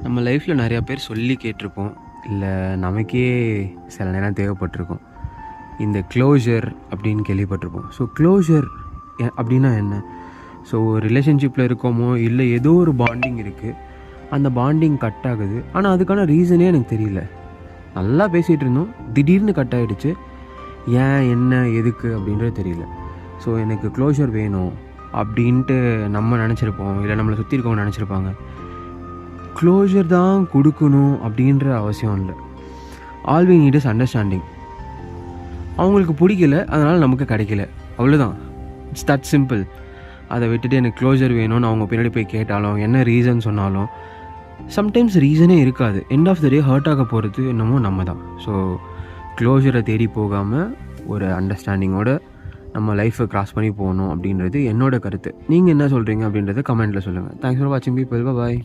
நம்ம லைஃப்பில் நிறையா பேர் சொல்லி கேட்டிருப்போம், இல்லை நமக்கே சில நேரம் தேவைப்பட்டிருக்கும். இந்த க்ளோஷர் அப்படின்னு கேள்விப்பட்டிருப்போம். ஸோ க்ளோஷர் அப்படின்னா என்ன? ஸோ ரிலேஷன்ஷிப்பில் இருக்கோமோ இல்லை ஏதோ ஒரு பாண்டிங் இருக்குது, அந்த பாண்டிங் கட் ஆகுது. ஆனால் அதுக்கான ரீசனே எனக்கு தெரியல. நல்லா பேசிகிட்டு இருந்தோம், திடீர்னு கட் ஆகிடுச்சு. ஏன், என்ன, எதுக்கு அப்படின்றது தெரியல. ஸோ எனக்கு க்ளோஷர் வேணும் அப்படின்ட்டு நம்ம நினச்சிருப்போம், இல்லை நம்மளை சுற்றி இருக்கவங்க நினச்சிருப்பாங்க. க்ளோஷர் தான் கொடுக்கணும் அப்படின்ற அவசியம் இல்லை. All we need is understanding. அவங்களுக்கு பிடிக்கல, அதனால் நமக்கு கிடைக்கல, அவ்வளோதான். It's that simple. அதை விட்டுட்டு எனக்கு க்ளோஷர் வேணும்னு அவங்க பின்னாடி போய் கேட்டாலும், என்ன ரீசன் சொன்னாலும், சம்டைம்ஸ் ரீசனே இருக்காது. End of the day hurt ஆக போகிறது என்னமோ நம்ம தான். ஸோ க்ளோஷரை தேடி போகாமல் ஒரு அண்டர்ஸ்டாண்டிங்கோட நம்ம லைஃப்பை க்ராஸ் பண்ணி போகணும் அப்படின்றது என்னோட கருத்து. நீங்கள் என்ன சொல்கிறீங்க அப்படின்றத கமெண்ட்டில் சொல்லுங்கள். தேங்க்ஸ் ஃபார் வாட்சிங் பீப்பிள். பாய்.